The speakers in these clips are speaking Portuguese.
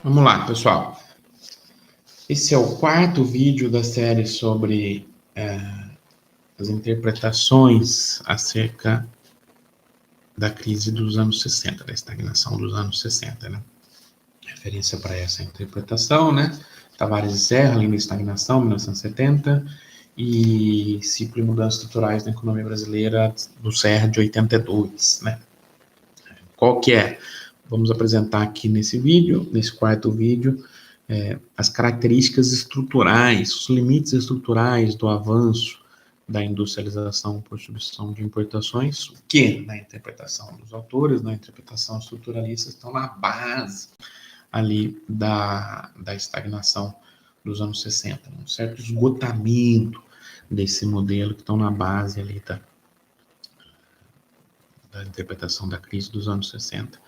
Vamos lá, pessoal. Esse é o quarto vídeo da série sobre as interpretações acerca da crise dos anos 60, da estagnação dos anos 60, né? Referência para essa interpretação, né? Tavares e Serra, Linda Estagnação, 1970, e Ciclo e Mudanças Estruturais na Economia Brasileira, do Serra, de 82, né? Qual que é? Vamos apresentar aqui nesse vídeo, nesse quarto vídeo, as características estruturais, os limites estruturais do avanço da industrialização por substituição de importações, que, na interpretação dos autores, na interpretação estruturalista, estão na base ali da estagnação dos anos 60, um certo esgotamento desse modelo que estão na base ali da interpretação da crise dos anos 60.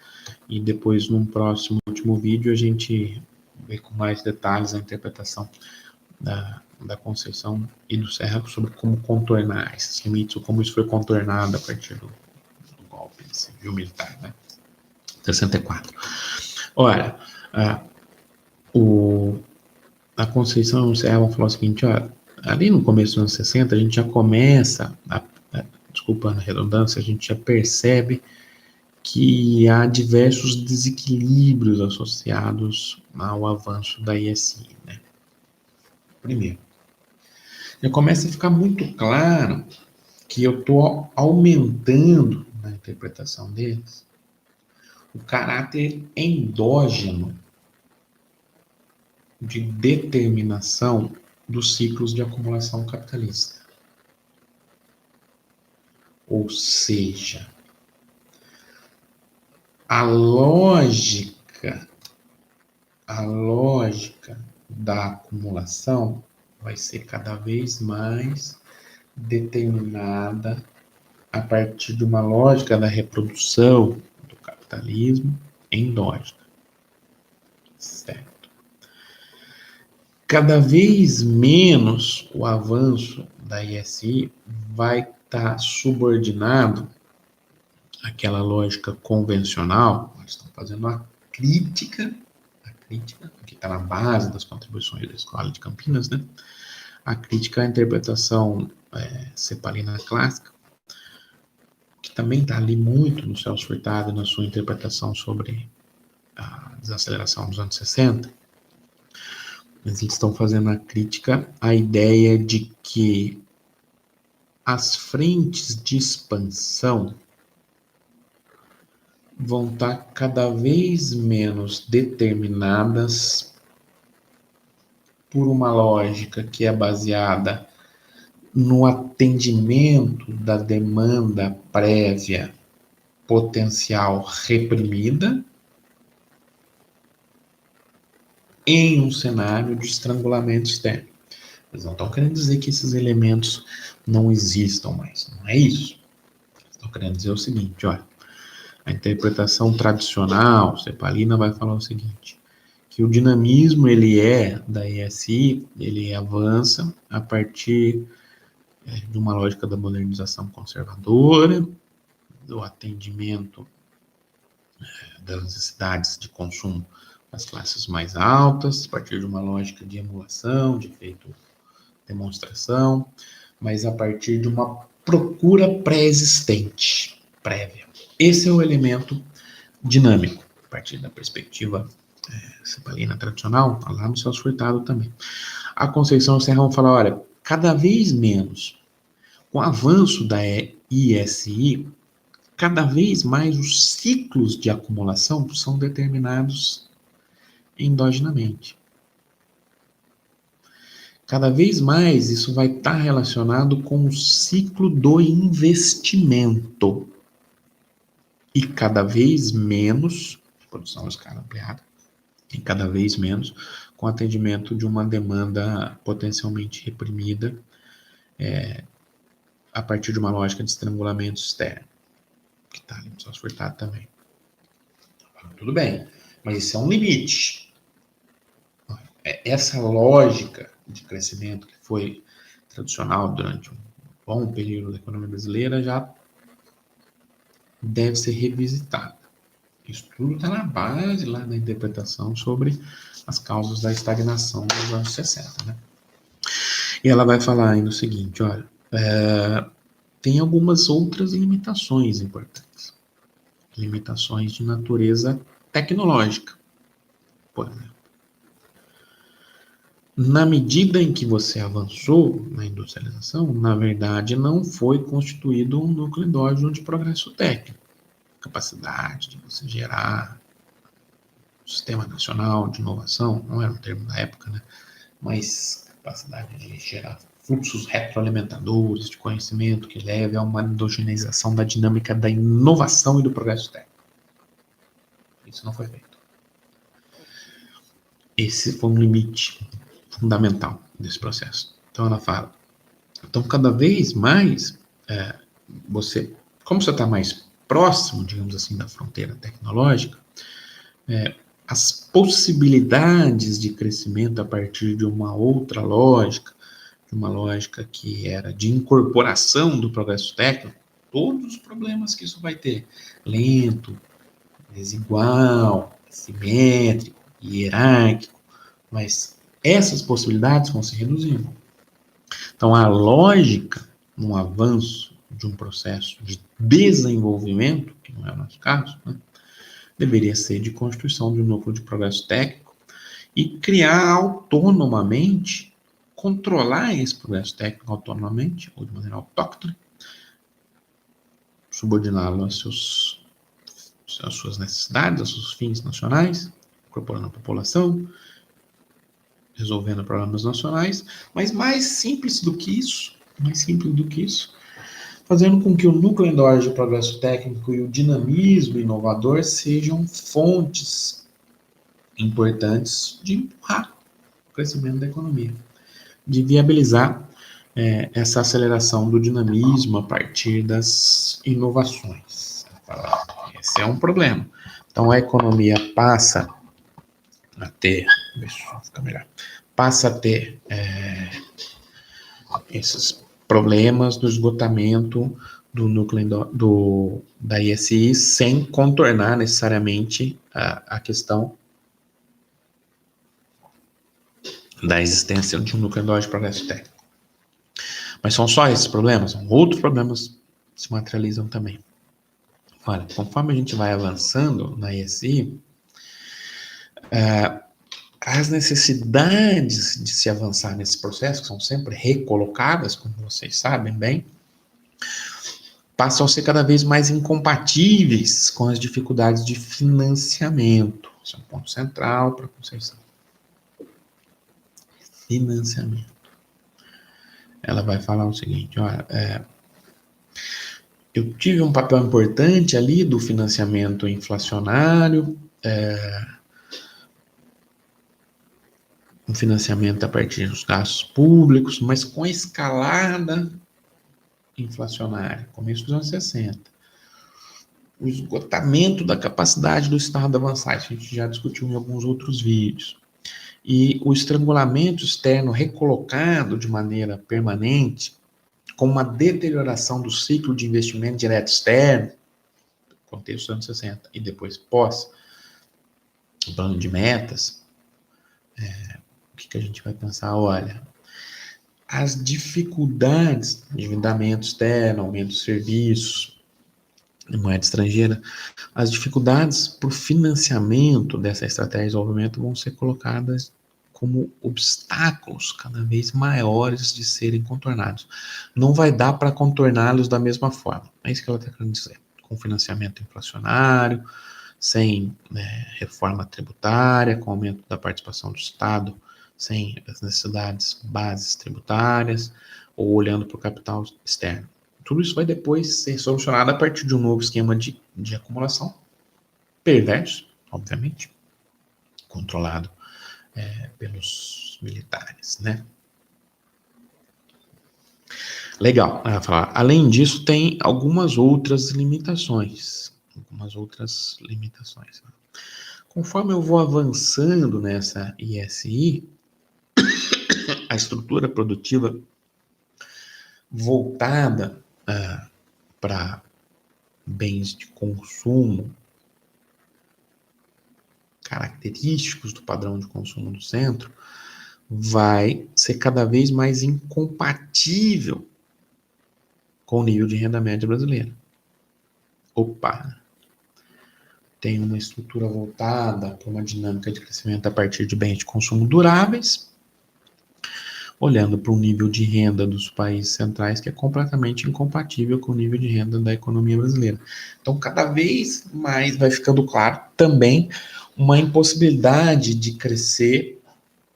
E depois, num próximo, último vídeo, a gente vê com mais detalhes a interpretação da Conceição e do Serra sobre como contornar esses limites, ou como isso foi contornado a partir do golpe civil-militar, né? 64. Ora, a Conceição e o Serra vão falar o seguinte, ó, ali no começo dos anos 60, a gente já começa, desculpa a redundância, a gente já percebe que há diversos desequilíbrios associados ao avanço da ISI, né? Primeiro, já começa a ficar muito claro que eu estou aumentando na interpretação deles o caráter endógeno de determinação dos ciclos de acumulação capitalista. Ou seja, a lógica da acumulação vai ser cada vez mais determinada a partir de uma lógica da reprodução do capitalismo endógena. Certo. Cada vez menos o avanço da ISI vai estar subordinado àquela lógica convencional. Nós estamos fazendo a crítica, que está na base das contribuições da Escola de Campinas, né? A crítica à interpretação cepalina clássica, que também está ali muito no Celso Furtado, na sua interpretação sobre a desaceleração dos anos 60, mas eles estão fazendo a crítica à ideia de que as frentes de expansão vão estar cada vez menos determinadas por uma lógica que é baseada no atendimento da demanda prévia potencial reprimida em um cenário de estrangulamento externo. Eles não estão querendo dizer que esses elementos não existam mais, não é isso. Eles estão querendo dizer o seguinte, olha, a interpretação tradicional, cepalina, vai falar o seguinte, que o dinamismo, ele da ESI, ele avança a partir de uma lógica da modernização conservadora, do atendimento das necessidades de consumo das classes mais altas, a partir de uma lógica de emulação, de efeito demonstração, mas a partir de uma procura pré-existente, prévia. Esse é o elemento dinâmico, a partir da perspectiva cepalina tradicional, lá no Celso Furtado também. A Conceição e o Serra vão falar, olha, cada vez menos, com o avanço da ISI, cada vez mais os ciclos de acumulação são determinados endogenamente. Cada vez mais isso vai estar relacionado com o ciclo do investimento. E cada vez menos, produção em escala ampliada, e cada vez menos com atendimento de uma demanda potencialmente reprimida a partir de uma lógica de estrangulamento externo, que está ali no Celso Furtado também. Tudo bem, mas isso é um limite. Essa lógica de crescimento que foi tradicional durante um bom período da economia brasileira já deve ser revisitada. Isso tudo está na base lá da interpretação sobre as causas da estagnação dos anos 60, né? E ela vai falar ainda o seguinte, olha, tem algumas outras limitações importantes. Limitações de natureza tecnológica, por exemplo. Na medida em que você avançou na industrialização, na verdade, não foi constituído um núcleo endógeno de progresso técnico. Capacidade de você gerar um sistema nacional de inovação, não era um termo da época, né? Mas capacidade de gerar fluxos retroalimentadores de conhecimento que leve a uma endogenização da dinâmica da inovação e do progresso técnico. Isso não foi feito. Esse foi um limite fundamental desse processo. Então ela fala, então cada vez mais você, como você está mais próximo, digamos assim, da fronteira tecnológica, as possibilidades de crescimento a partir de uma outra lógica, de uma lógica que era de incorporação do progresso técnico, todos os problemas que isso vai ter, lento, desigual, simétrico, hierárquico, mas essas possibilidades vão se reduzindo. Então, a lógica no avanço de um processo de desenvolvimento, que não é o nosso caso, né, deveria ser de constituição de um núcleo de progresso técnico e criar autonomamente, controlar esse progresso técnico autonomamente, ou de maneira autóctone, subordiná-lo às suas necessidades, aos seus fins nacionais, incorporando a população, resolvendo problemas nacionais, mas mais simples do que isso, fazendo com que o núcleo endógeno de progresso técnico e o dinamismo inovador sejam fontes importantes de empurrar o crescimento da economia, de viabilizar essa aceleração do dinamismo a partir das inovações. Esse é um problema. Então a economia passa a ter, deixa eu ficar melhor, passa a ter esses problemas do esgotamento do núcleo da ISI sem contornar necessariamente a questão da existência de um núcleo endógeno de progresso técnico. Mas são só esses problemas? Outros problemas se materializam também. Olha, conforme a gente vai avançando na ISI, as necessidades de se avançar nesse processo, que são sempre recolocadas, como vocês sabem bem, passam a ser cada vez mais incompatíveis com as dificuldades de financiamento. Esse é um ponto central para a Conceição. Financiamento. Ela vai falar o seguinte, olha, eu tive um papel importante ali do financiamento inflacionário, um financiamento a partir dos gastos públicos, mas com a escalada inflacionária, começo dos anos 60, o esgotamento da capacidade do Estado avançar, isso a gente já discutiu em alguns outros vídeos, e o estrangulamento externo recolocado de maneira permanente, com uma deterioração do ciclo de investimento direto externo, contexto dos anos 60, e depois pós, o plano de metas, o que a gente vai pensar? Olha, as dificuldades de endividamento externo, aumento de serviços, em moeda estrangeira, as dificuldades por financiamento dessa estratégia de desenvolvimento vão ser colocadas como obstáculos cada vez maiores de serem contornados. Não vai dar para contorná-los da mesma forma. É isso que ela está querendo dizer. Com financiamento inflacionário, sem reforma tributária, com aumento da participação do Estado, sem as necessidades bases tributárias, ou olhando para o capital externo. Tudo isso vai depois ser solucionado a partir de um novo esquema de acumulação, perverso, obviamente, controlado pelos militares, né? Legal. Ela fala, além disso, tem algumas outras limitações. Conforme eu vou avançando nessa ISI, a estrutura produtiva voltada para bens de consumo característicos do padrão de consumo do centro, vai ser cada vez mais incompatível com o nível de renda média brasileira. Opa! Tem uma estrutura voltada para uma dinâmica de crescimento a partir de bens de consumo duráveis, olhando para o nível de renda dos países centrais, que é completamente incompatível com o nível de renda da economia brasileira. Então, cada vez mais vai ficando claro também uma impossibilidade de crescer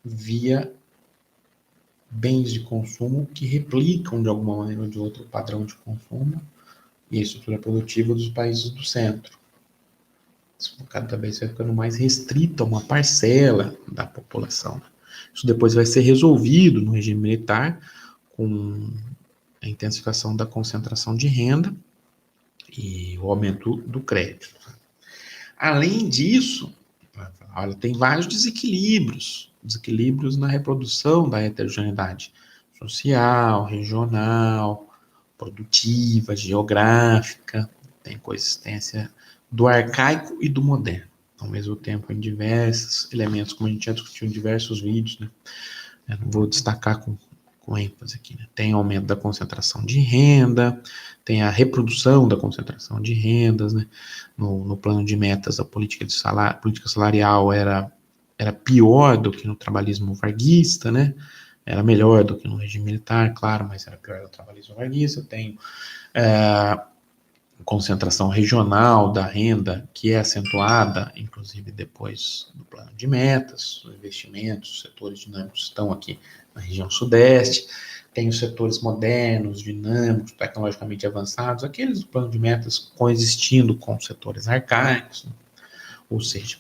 via bens de consumo que replicam de alguma maneira ou de outra o padrão de consumo e a estrutura produtiva dos países do centro. Isso cada vez vai ficando mais restrito a uma parcela da população. Isso depois vai ser resolvido no regime militar com a intensificação da concentração de renda e o aumento do crédito. Além disso, olha, tem vários desequilíbrios na reprodução da heterogeneidade social, regional, produtiva, geográfica, tem coexistência do arcaico e do moderno, ao mesmo tempo em diversos elementos, como a gente já discutiu em diversos vídeos, né? Eu não vou destacar com ênfase aqui, né? Tem aumento da concentração de renda, tem a reprodução da concentração de rendas, né? No plano de metas, a política salarial era pior do que no trabalhismo varguista, né? Era melhor do que no regime militar, claro, mas era pior do trabalhismo varguista. Tem concentração regional da renda, que é acentuada, inclusive depois do plano de metas, os investimentos, os setores dinâmicos estão aqui na região sudeste, tem os setores modernos, dinâmicos, tecnologicamente avançados, aqueles do plano de metas coexistindo com os setores arcaicos, né? Ou seja,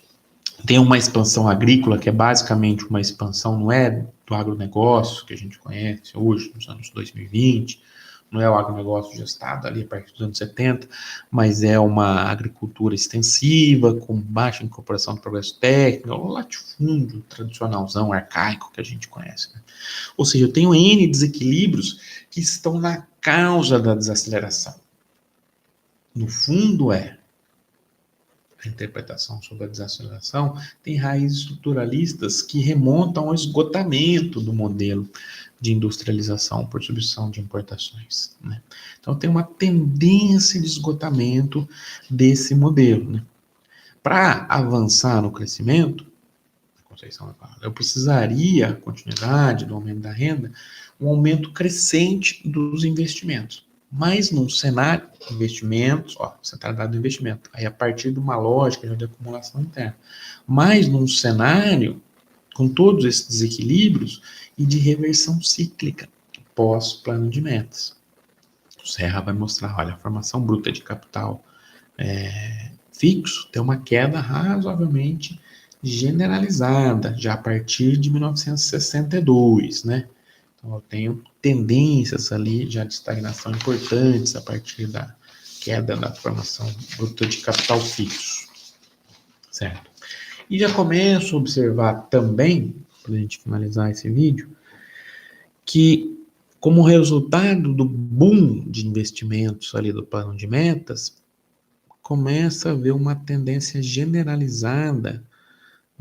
tem uma expansão agrícola que é basicamente uma expansão, não é do agronegócio que a gente conhece hoje, nos anos 2020, não é o agronegócio gestado ali a partir dos anos 70, mas é uma agricultura extensiva, com baixa incorporação do progresso técnico, o latifúndio tradicionalzão, arcaico que a gente conhece, né? Ou seja, eu tenho N desequilíbrios que estão na causa da desaceleração. No fundo a interpretação sobre a desaceleração tem raízes estruturalistas que remontam ao esgotamento do modelo de industrialização por substituição de importações, né? Então tem uma tendência de esgotamento desse modelo, né? Para avançar no crescimento, eu precisaria, a continuidade do aumento da renda, um aumento crescente dos investimentos. Mas num cenário, investimentos, centralidade do investimento, aí a partir de uma lógica de acumulação interna. Mas num cenário com todos esses desequilíbrios e de reversão cíclica pós-plano de metas. O Serra vai mostrar, olha, a formação bruta de capital fixo tem uma queda razoavelmente generalizada, já a partir de 1962, né? Então, eu tenho tendências ali já de estagnação importantes a partir da queda da formação bruta de capital fixo, certo? E já começo a observar também, para a gente finalizar esse vídeo, que como resultado do boom de investimentos ali do plano de metas, começa a haver uma tendência generalizada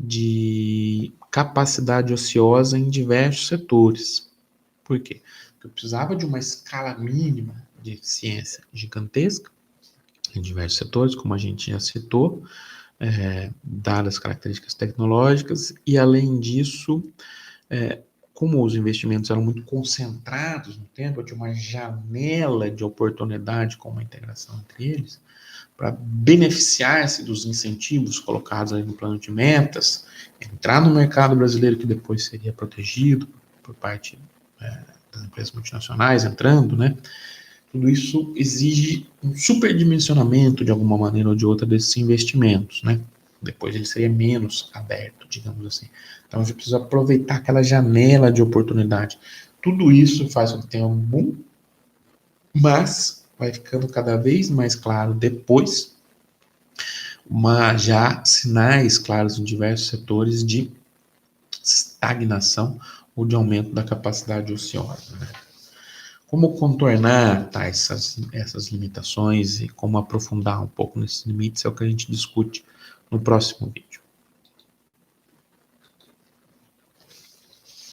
de capacidade ociosa em diversos setores. Por quê? Porque eu precisava de uma escala mínima de eficiência gigantesca em diversos setores, como a gente já citou, dadas as características tecnológicas, e além disso, como os investimentos eram muito concentrados no tempo, eu tinha uma janela de oportunidade com uma integração entre eles, para beneficiar-se dos incentivos colocados ali no plano de metas, entrar no mercado brasileiro que depois seria protegido por parte das empresas multinacionais entrando, né? Tudo isso exige um superdimensionamento de alguma maneira ou de outra desses investimentos, né? Depois ele seria menos aberto, digamos assim. Então a gente precisa aproveitar aquela janela de oportunidade. Tudo isso faz com que tenha um boom, mas vai ficando cada vez mais claro depois, já sinais claros em diversos setores de estagnação ou de aumento da capacidade ociosa, né? Como contornar essas limitações e como aprofundar um pouco nesses limites é o que a gente discute no próximo vídeo.